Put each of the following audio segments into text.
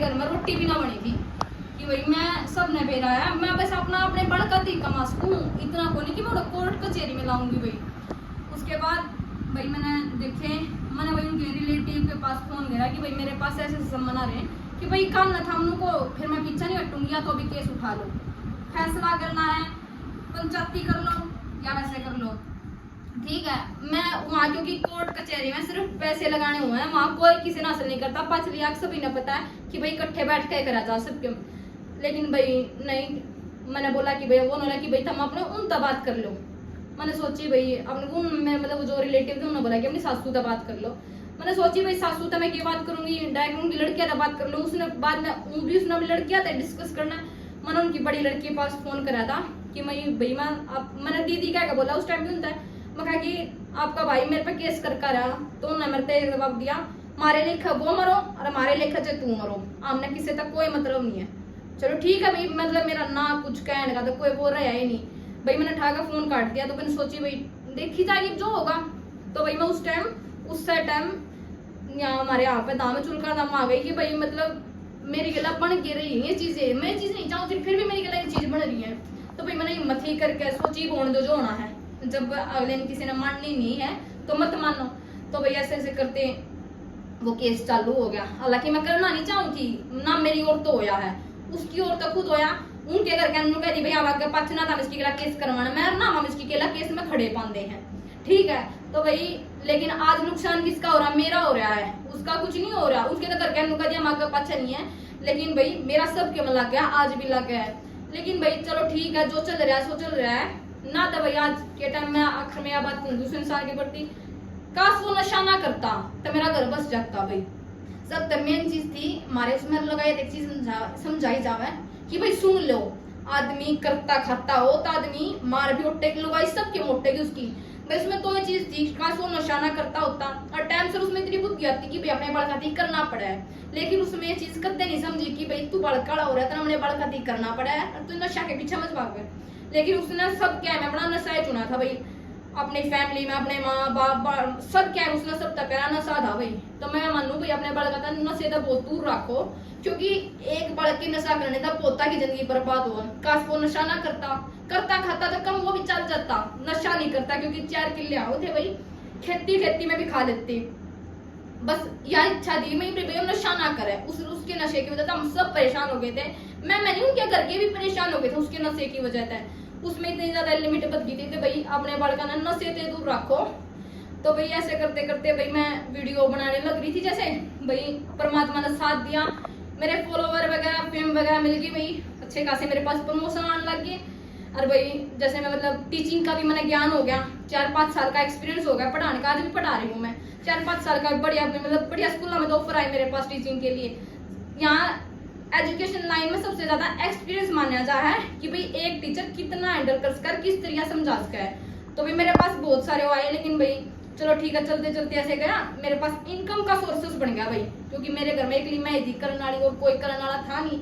घर में रोटी भी ना बनी थी कि भाई मैं सब ने बेरा है, मैं बस अपना अपने बड़का थी कमा सकूँ, इतना को नहीं कि मैं कोर्ट कचहरी में लाऊंगी भाई। उसके बाद भाई मैंने देखे, मैंने भाई उनके रिलेटिव के पास फोन किया कि भाई मेरे पास ऐसे संबंध आ रहे हैं कि भाई काम न था उनको, फिर मैं पीछा नहीं हटूंगी, या तो अभी केस उठा लो, फैसला करना है पंचायती कर लो या वैसे कर लो, ठीक है। मैं वहाँ क्योंकि कोर्ट कचहरी में सिर्फ पैसे लगाने हुए हैं, वहाँ कोई किसी ने हासिल नहीं करता, 5 लाख सभी ने पता है कि भाई इकट्ठे बैठ के करा जा सबके। लेकिन भाई नहीं, मैंने बोला कि भाई वो उन्होंने कि भाई तुम अपने उनसे बात कर लो। मैंने सोची भाई अपने उन मतलब जो रिलेटिव थे उन्होंने बोला कि अपनी सासू से बात कर लो। मैंने सोची भाई सासू तो मैं क्या बात करूंगी, डायरेक्ट उनकी लड़कियां से बात कर लूँ। उसने बाद में भी उसने अपनी लड़कियां थे डिस्कस करना। मैंने उनकी बड़ी लड़की के पास फोन करा था कि भाई मैंने दीदी क्या बोला उस टाइम भी उनता है, मैं कहा कि आपका भाई मेरे पे केस कर रहा, तो उन्होंने मेरे पे जवाब दिया मारे लेखा वो मरो और हमारे लेखा से तू मरो, हमने किसी तक कोई मतलब नहीं है। चलो ठीक है भाई, मतलब मेरा ना कुछ कहने का तो कोई बोल रहा है ही नहीं भाई। मैंने उठा कर फोन काट दिया, तो मैंने सोची भाई देखी जाएगी जो होगा। तो भाई मैं उस टाइम यहाँ हमारे यहाँ पे दाम चुलका दाम आ गई कि भाई मतलब मेरी गला बन गिर रही है ये चीजें, मैं चीज नहीं चाहूँ फिर भी मेरी गला ये चीज बन रही है। तो भाई मैंने हिम्मत ही करके सोची बोन दो जो होना है, जब अगले दिन किसी ने माननी नहीं है तो मत मानो। तो भाई ऐसे ऐसे करते वो केस चालू हो गया। हालांकि मैं करना नहीं चाहूँ थी ना, मेरी ओर तो होया है, उसकी ओर तो खुद होया। उनके घर के कह दी भाई आगे पछना था इसकी केला केस करवाना, मैं ना हम इसकी केला केस में खड़े पाते हैं, ठीक है। तो भाई लेकिन आज नुकसान किसका हो रहा, मेरा हो रहा है, उसका कुछ नहीं हो रहा। उसके तो घर के कह दिया आगे पछा नहीं है, लेकिन भाई मेरा सबके में लग गया, आज भी लग गया है। लेकिन भाई चलो ठीक है, जो चल रहा है सो चल रहा है ना। तो भाई आज के टाइम में आखिर में बात कहूंगी उस इंसान के प्रति, काश वो नशा ना करता तो मेरा घर बस जाता। भाई सब तो मेन चीज थी हमारे उसमें लगाए, एक चीज समझाई जावे कि भाई सुन लो, आदमी करता खाता हो तो आदमी मार भी उठे लुगाई सबके मोटेगी उसकी। भाई उसमें तो ये चीज थी, काश वो नशा ना करता होता और टाइम से उसमें इतनी बुद्धि आती कि भाई अपने बाल खाती करना पड़ा है। लेकिन उसमें ये चीज कदे नहीं समझी कि भाई तू बड़का हो रहा है तो हमने बाल खाती करना पड़ा है और तू नशा के पीछे मत भाग गए। लेकिन उसने सब क्या है अपना नशा चुना था भाई, अपनी फैमिली में अपने माँ बाप सब क्या है उसने सब तक करा नशा था भाई। तो मैं मानू भाई अपने बाल का नशे तो बहुत दूर रखो, क्योंकि एक बालक की नशा करने का पोता की जिंदगी बर्बाद हुआ। काश वो नशा ना करता खाता तो कम वो भी चल जाता, नशा नहीं करता क्योंकि 4 किले आओ थे भाई, खेती में भी खा लेते। बस यह इच्छा थी मैं भैया नशा ना करे, उसके नशे की वजह से हम सब परेशान हो गए थे। मैं नहीं उनके घर के भी परेशान हो गए थे उसके नशे की वजह से। उसमें इतनी ज्यादा लिमिट बद गई थी भाई अपने बालका ने नशे से दूर रखो। तो भाई ऐसे करते करते भाई मैं वीडियो बनाने लग रही थी, जैसे भाई परमात्मा ने साथ दिया, मेरे फॉलोवर वगैरह फेम वगैरह मिल गई भाई, अच्छे खासे मेरे पास प्रमोशन आने लग गए। और भाई जैसे मैं मतलब टीचिंग का भी मैंने ज्ञान हो गया, 4-5 साल का एक्सपीरियंस हो गया पढ़ाने का, आज भी पढ़ा रही हूँ मैं 4-5 साल का बढ़िया मतलब बढ़िया स्कूलों में तो ऑफर आए मेरे पास टीचिंग के लिए। यहाँ एजुकेशन लाइन में सबसे ज्यादा एक्सपीरियंस माना जा है कि भाई एक टीचर कितना हैंडल कर किस तरीके समझा सका है। तो भाई मेरे पास बहुत सारे आए, लेकिन भाई चलो ठीक है, चलते चलते ऐसे गया मेरे पास इनकम का सोर्सेस बन गया भाई, क्योंकि मेरे घर में एक मैं ही करने वाली और कोई करने वाला था नहीं।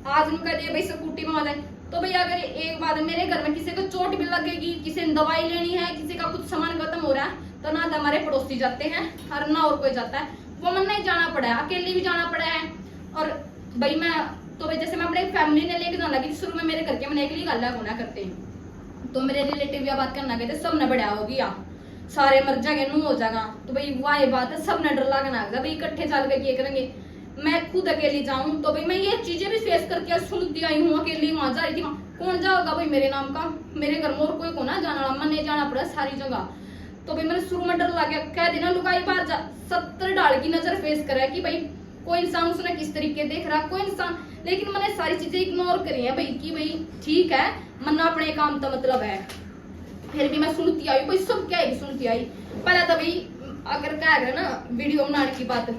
आज उनका दिया भाई स्कूटी में आ जाए तो भाई अगर एक बार मेरे घर में किसी को चोट भी लगेगी, किसी ने दवाई लेनी है, किसी का कुछ सामान खत्म हो रहा है तो ना हमारे पड़ोसी जाते हैं और ना और कोई जाता है, वो मन नहीं जाना पड़ा है, अकेले भी जाना पड़ा है। और भाई मैं तो भाई जैसे मैं अपने फैमिली ने लेके जाने लगी, शुरू में मेरे घर के मैंने अकेली गल्ला होना करते तो मेरे रिलेटिव या बात करना कहते सब ने बढ़िया होगी या सारे मर जाएंगे नू हो जाएगा। तो भाई वाह बात है, सब ने डर लगा भाई इकट्ठे चल के किए करेंगे, मैं खुद अकेली जाऊं तो भाई मैं ये चीजें भी फेस करके सुनती आई हूँ, अकेली वहां जा रही थी, कौन जाओगा भाई मेरे नाम का, मेरे घर में और कोई को ना जाना, मन नहीं जाना पड़ा सारी जगह। तो भाई मेरे शुरू में डर लग गया, कह देना लुगाई बाहर जा 70 डाल की नजर फेस करा कि भाई कोई इंसान उसने किस तरीके देख रहा कोई इंसान, लेकिन मैंने सारी चीजें इग्नोर करी है भाई कि भाई ठीक है मन्ना अपने काम का मतलब है। फिर भी मैं सुनती आई भाई, सब क्या है सुनती आई। पहले तो भाई अगर क्या है ना वीडियो बनाने की बात,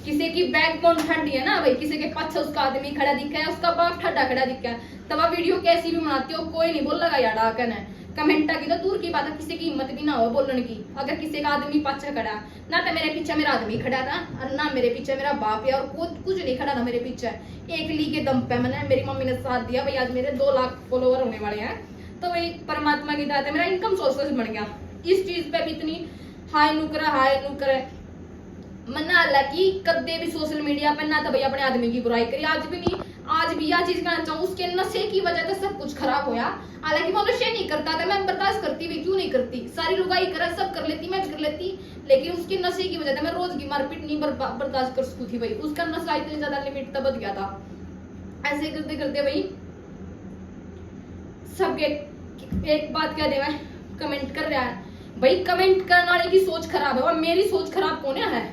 किसी की बैकबोन ठंडी है ना भाई, किसी के पास उसका आदमी खड़ा दिखा है, उसका बाप ठंडा खड़ा दिखा है, तब आप वीडियो कैसी भी बनाते हो कोई नहीं बोल लगा यार डाकन है, कमेंटा की तो दूर की बात है, किसी की हिम्मत भी ना हो बोलने की। अगर किसी का आदमी पाछा खड़ा ना, तो मेरे पीछे मेरा आदमी खड़ा था और ना मेरे पीछे मेरा बाप है, और कुछ नहीं खड़ा था मेरे पीछे, एक ली के दम पे मैंने मेरी मम्मी ने साथ दिया भाई। आज मेरे 2 लाख फॉलोवर होने वाले हैं, तो भाई परमात्मा की दात है, मेरा इनकम सोर्सेस बन गया। इस चीज पे भी इतनी हाई नुकर मैंने हालांकि कदे भी सोशल मीडिया पर ना तो भाई अपने आदमी की बुराई करी, आज भी नहीं, आज भी यह चीज कहना चाहूँ उसके नशे की वजह से सब कुछ खराब होया। हालांकि वो नशे नहीं करता था, मैं बर्दाश्त करती भी क्यों नहीं करती, सारी लुगाई करे सब कर लेती, मैं भी कर लेती, लेकिन उसके नशे की वजह से मैं रोज की मारपीट नहीं बर्दाश्त कर सकती थी भाई। उसका नशा इतनी ज्यादा लिमिट तक बच गया था। ऐसे करते करते भाई सबके एक बात कह दे, मैं कमेंट कर रहा है भाई, कमेंट करने वाले की सोच खराब है और मेरी सोच खराब कौन है,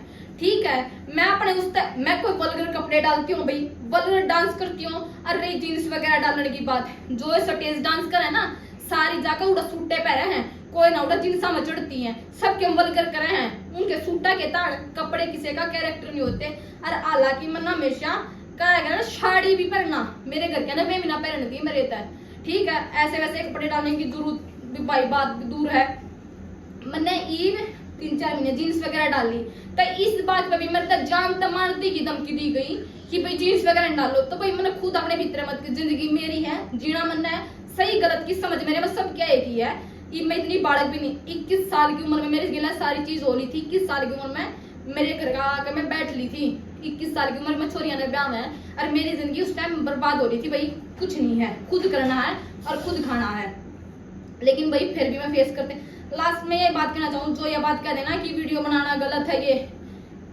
ठीक है। मैं अपने मैं कोई वल्गर कपड़े डालती हूँ भाई, वल्गर डांस करती हूँ, अरे जीन्स वगैरह डालने की बात, जो स्टेज डांस करे ना सारी जाकर उड़ा सूटे पहरे हैं, कोई ना उड़ा जींसा में चढ़ती हैं, सबके वल्गर करे हैं, उनके सूटा के ताड़ कपड़े किसी का कैरेक्टर नहीं होते। और हालांकि मैं हमेशा कहा ना साड़ी भी पहनना, मेरे घर के ना मैं बिना पहन दी मेरे तय, ठीक है। ऐसे वैसे कपड़े डालने की जरूरत भाई बात दूर है, मैंने ईव 3-4 महीने जीन्स वगैरह डाल ली, तो इस बात पे भी मेरे तक जान मारने की धमकी दी गई कि भाई जीन्स वगैरह डालो। तो भाई मैंने खुद अपने भीतर मत, जिंदगी मेरी है, जीना मनना है, सही गलत की समझ मेरे में सब क्या एक ही है। मैं इतनी बालक भी नहीं, 21 साल की उम्र में मेरे गिला सारी चीज हो रही थी। 21 साल की उम्र में मेरे घर का आकर मैं बैठ ली थी, 21 साल की उम्र में छोरियां ने ब्याह में, और मेरी जिंदगी उस टाइम बर्बाद हो रही थी। भाई कुछ नहीं है, खुद करना है और खुद खाना है, लेकिन भाई फिर भी मैं फेस करते। लास्ट में ये बात कहना चाहूँ, जो ये बात कह देना कि वीडियो बनाना गलत है ये,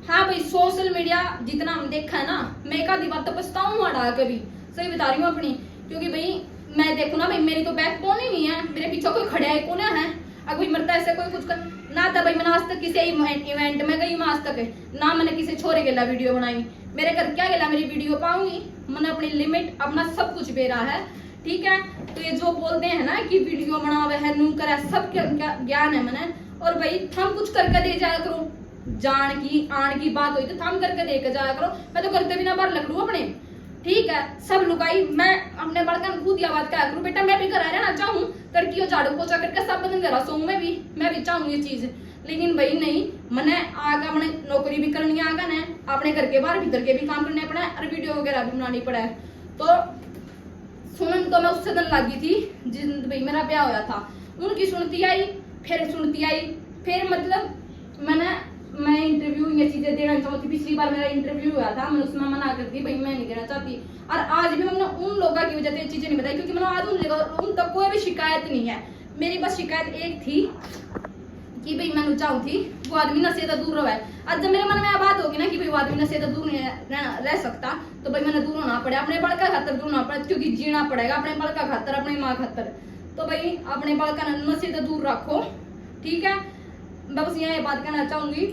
हाँ भाई सोशल मीडिया जितना हम देखा है ना, मैं एक आधी बात तो पछताऊँ हटा कभी, सही बता रही हूँ अपनी, क्योंकि भाई मैं देखू ना भाई मेरी तो बैकबोन ही नहीं है, मेरे पीछे कोई खड़ा है कौन है, अगर कोई मरता ऐसे कोई कुछ कर ना था भाई। मैंने आज तक किसी इवेंट में गई आज तक ना मैंने किसी छोरे के ला वीडियो बनाई, मेरे घर क्या गेला मेरी वीडियो पाऊंगी, मैंने अपनी लिमिट अपना सब कुछ बेरा है, ठीक है। तो ये जो बोलते हैं ना कि वीडियो बनावे है नू करे, सब ज्ञान है मैंने, और भाई थम कुछ करके दे जाया करो, जान की आन की बात हुई तो थम करके दे के जाया करो, मैं तो करते बिना बार लग लू अपने, ठीक है। सब लुगाई मैं अपने बड़का खुद या बात क्या करूं, बेटा मैं भी घर रहना चाहूँ, तड़कियों झाड़ू पोछा करके सब बदन घर सोऊं, मैं भी चाहूँ ये चीज, लेकिन भाई नहीं, मैंने आगे अपने नौकरी भी करनी है, आगे ने अपने घर के बाहर भीतर के भी काम करने पड़ा है और वीडियो वगैरह भी बनानी पड़ा है। तो सुनन तो मैं उससे दिन लगी थी जिन भाई मेरा ब्याह होया था, उनकी सुनती आई, फिर मतलब मैं इंटरव्यू ये चीजें देना चाहती। पिछली बार मेरा इंटरव्यू हुआ था, मैंने उसमें मना कर दी, भाई मैं नहीं देना चाहती, और आज भी मैंने उन लोगों की वजह से चीजें नहीं बताई, क्योंकि मैंने आज उन तक कोई भी शिकायत नहीं है। मेरी बस शिकायत एक थी कि भाई मैं चाहूँ थी वो आदमी नशे से दूर रहे। आज जब मेरे मन में बात होगी ना कि भाई वो आदमी नशे से दूर नहीं रह सकता, तो भाई मैंने दूर होना पड़े, अपने बड़का खातर दूर होना पड़े, क्योंकि जीना पड़ेगा अपने बड़का खातर, अपनी माँ खातर। तो भाई अपने बड़का नशे से दूर रखो, ठीक है। मैं बस यहाँ ये बात कहना चाहूंगी।